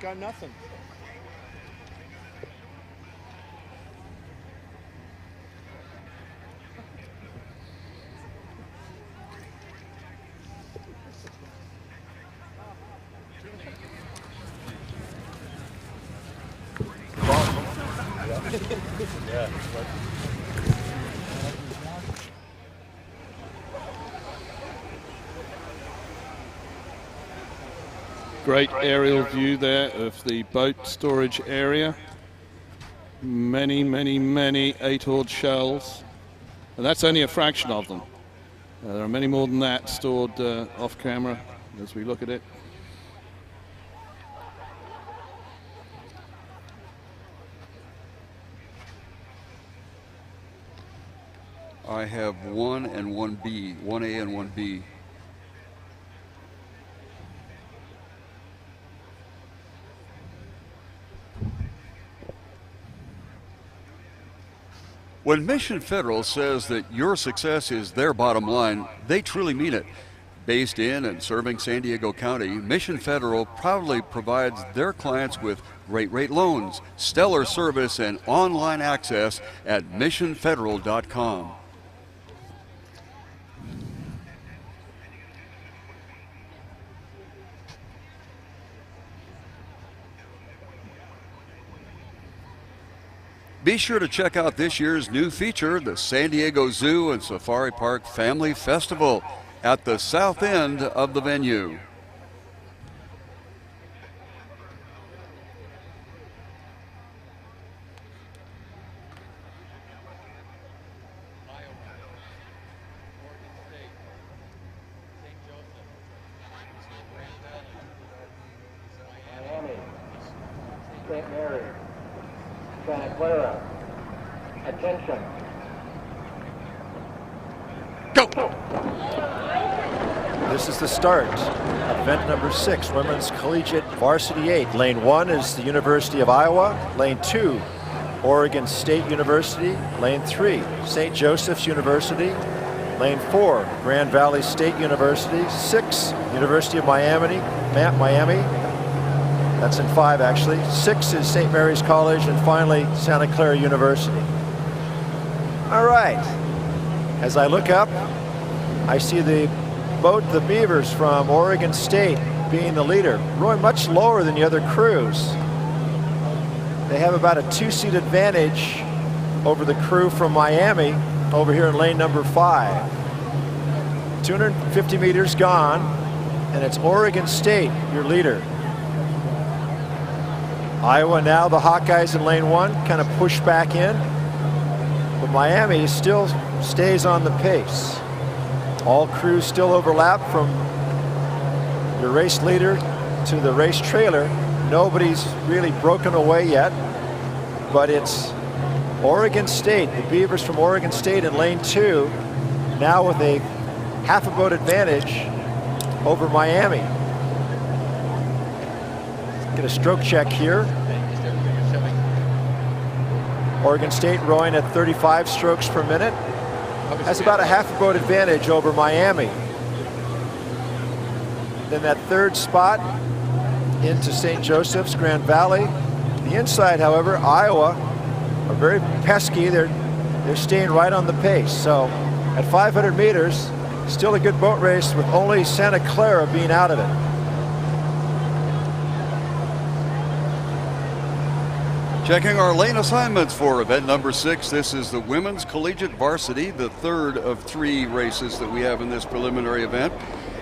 Got nothing. Yeah. Great aerial view there of the boat storage area. Many, many, many 8-oared shells. And that's only a fraction of them. There are many more than that stored off camera as we look at it. I have 1 and 1B, 1A and 1B. When Mission Federal says that your success is their bottom line, they truly mean it. Based in and serving San Diego County, Mission Federal proudly provides their clients with great rate loans, stellar service, and online access at missionfederal.com. Be sure to check out this year's new feature, the San Diego Zoo and Safari Park Family Festival, at the south end of the venue. Miami, St. Mary, Santa Clara. Attention. Go! This is the start. Event number 6, Women's Collegiate Varsity 8. Lane 1 is the University of Iowa. Lane 2, Oregon State University. Lane 3, St. Joseph's University. Lane 4, Grand Valley State University. 6, University of Miami. That's in 5 actually. 6 is St. Mary's College, and finally Santa Clara University. All right. As I look up, I see the boat, the Beavers from Oregon State, being the leader, rowing much lower than the other crews. They have about a 2-seat advantage over the crew from Miami over here in lane number 5. 250 meters gone, and it's Oregon State, your leader. Iowa now, the Hawkeyes in lane 1, kind of push back in, but Miami still stays on the pace. All crews still overlap from the race leader to the race trailer. Nobody's really broken away yet, but it's Oregon State, the Beavers from Oregon State in lane 2, now with a half a boat advantage over Miami. Get a stroke check here. Oregon State rowing at 35 strokes per minute. Has about a half a boat advantage over Miami. Then that third spot into St. Joseph's, Grand Valley. The inside, however, Iowa are very pesky. They're staying right on the pace. So at 500 meters, still a good boat race with only Santa Clara being out of it. Checking our lane assignments for event number 6. This is the Women's Collegiate Varsity, the third of 3 races that we have in this preliminary event.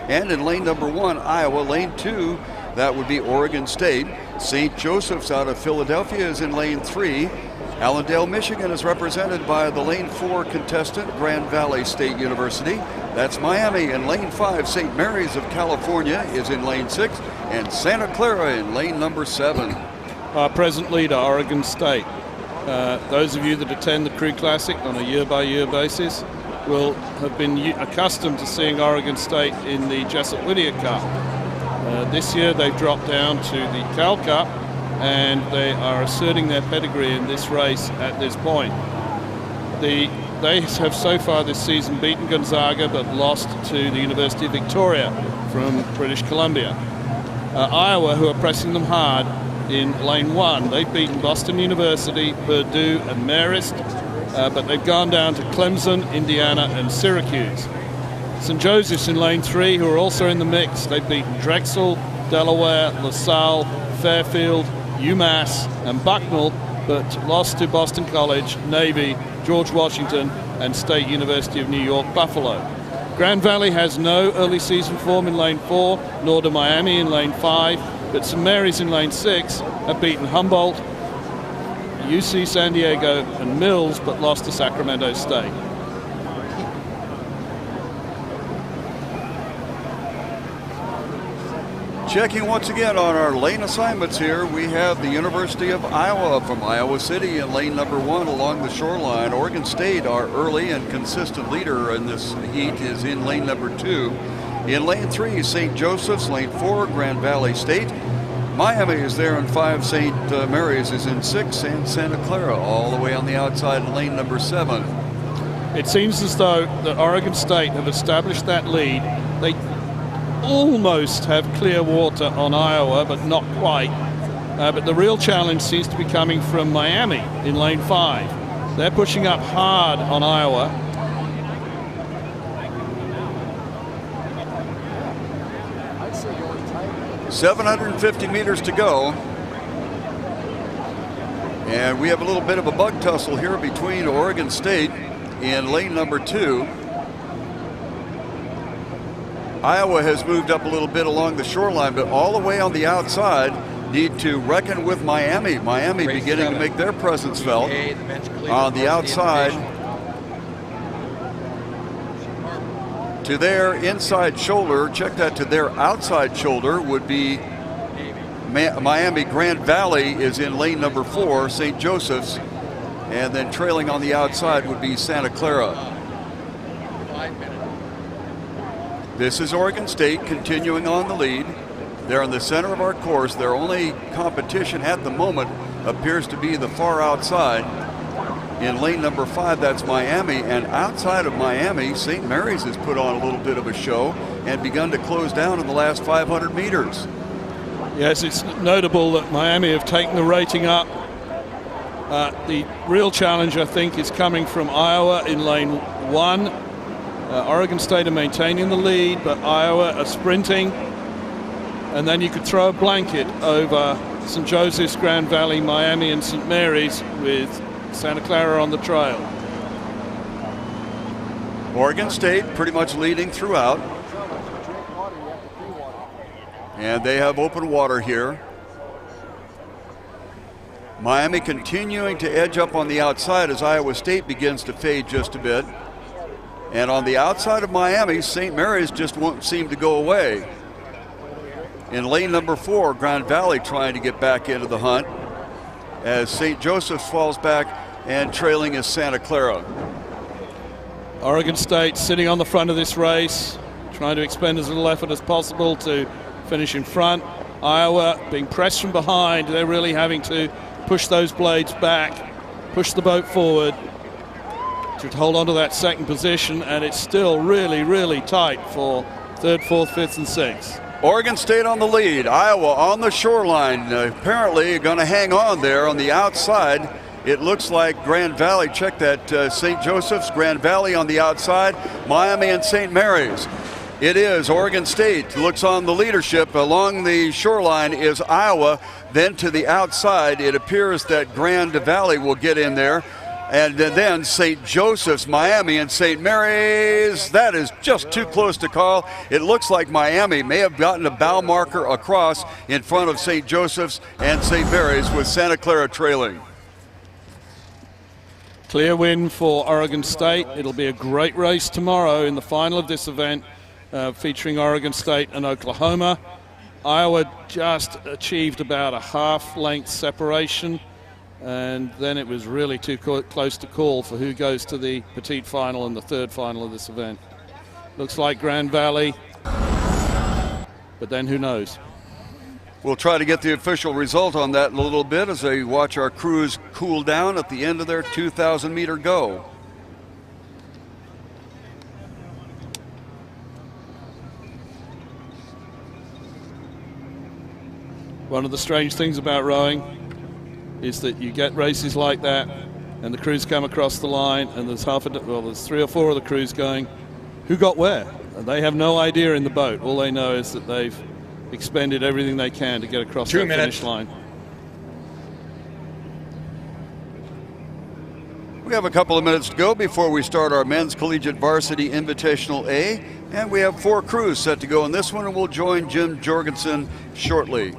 And in lane number 1, Iowa. Lane 2, that would be Oregon State. St. Joseph's out of Philadelphia is in lane 3. Allendale, Michigan is represented by the lane 4 contestant, Grand Valley State University. That's Miami. In lane 5, St. Mary's of California is in lane 6. And Santa Clara in lane number 7. Our present leader, Oregon State. Those of you that attend the Crew Classic on a year-by-year basis will have been accustomed to seeing Oregon State in the Jessup Whittier Cup. This year they've dropped down to the Cal Cup, and they are asserting their pedigree in this race at this point. They have so far this season beaten Gonzaga but lost to the University of Victoria from British Columbia. Iowa, who are pressing them hard in lane 1. They've beaten Boston University, Purdue, and Marist, but they've gone down to Clemson, Indiana, and Syracuse. St. Joseph's in lane 3, who are also in the mix. They've beaten Drexel, Delaware, LaSalle, Fairfield, UMass, and Bucknell, but lost to Boston College, Navy, George Washington, and State University of New York, Buffalo. Grand Valley has no early season form in lane 4, nor do Miami in lane 5, but St. Mary's in lane 6 have beaten Humboldt, UC San Diego, and Mills, but lost to Sacramento State. Checking once again on our lane assignments here, we have the University of Iowa from Iowa City in lane number 1 along the shoreline. Oregon State, our early and consistent leader in this heat, is in lane number 2. In lane 3, St. Joseph's. Lane 4, Grand Valley State. Miami is there in 5, St. Mary's is in 6, and Santa Clara all the way on the outside in lane number 7. It seems as though that Oregon State have established that lead. They almost have clear water on Iowa, but not quite. But the real challenge seems to be coming from Miami in lane 5. They're pushing up hard on Iowa. .750 meters to go. And we have a little bit of a bug tussle here between Oregon State in lane number 2. Iowa has moved up a little bit along the shoreline, but all the way on the outside need to reckon with Miami. Miami beginning to make their presence felt on the outside. To their inside shoulder, check that, to their outside shoulder would be Miami. Grand Valley is in lane number 4, St. Joseph's, and then trailing on the outside would be Santa Clara. This is Oregon State continuing on the lead. They're in the center of our course. Their only competition at the moment appears to be the far outside. In lane number 5, that's Miami, and outside of Miami, St. Mary's has put on a little bit of a show and begun to close down in the last 500 meters. Yes, it's notable that Miami have taken the rating up. The real challenge, I think, is coming from Iowa in lane 1. Oregon State are maintaining the lead, but Iowa are sprinting. And then you could throw a blanket over St. Joseph's, Grand Valley, Miami, and St. Mary's with Santa Clara on the trail. Oregon State pretty much leading throughout. And they have open water here. Miami continuing to edge up on the outside as Iowa State begins to fade just a bit. And on the outside of Miami, St. Mary's just won't seem to go away. In lane number 4, Grand Valley trying to get back into the hunt as St. Joseph's falls back, and trailing is Santa Clara. Oregon State sitting on the front of this race, trying to expend as little effort as possible to finish in front. Iowa being pressed from behind. They're really having to push those blades back, push the boat forward to hold on to that second position, and it's still really, really tight for 3rd, 4th, 5th, and 6th. Oregon State on the lead. Iowa on the shoreline, apparently going to hang on there on the outside. It looks like Grand Valley, check that, St. Joseph's, Grand Valley on the outside, Miami and St. Mary's. It is Oregon State looks on the leadership. Along the shoreline is Iowa. Then to the outside, it appears that Grand Valley will get in there. And then St. Joseph's, Miami, and St. Mary's. That is just too close to call. It looks like Miami may have gotten a bow marker across in front of St. Joseph's and St. Mary's, with Santa Clara trailing. Clear win for Oregon State. It'll be a great race tomorrow in the final of this event, featuring Oregon State and Oklahoma. Iowa just achieved about a half-length separation, and then it was really too close to call for who goes to the petite final and the 3rd final of this event. Looks like Grand Valley, but then who knows? We'll try to get the official result on that in a little bit as they watch our crews cool down at the end of their 2,000-meter go. One of the strange things about rowing is that you get races like that, and the crews come across the line, and there's there's 3 or 4 of the crews going, who got where? And they have no idea in the boat. All they know is that they've expended everything they can to get across that finish line. We have a couple of minutes to go before we start our men's collegiate varsity invitational A, and we have 4 crews set to go in this one, and we'll join Jim Jorgensen shortly.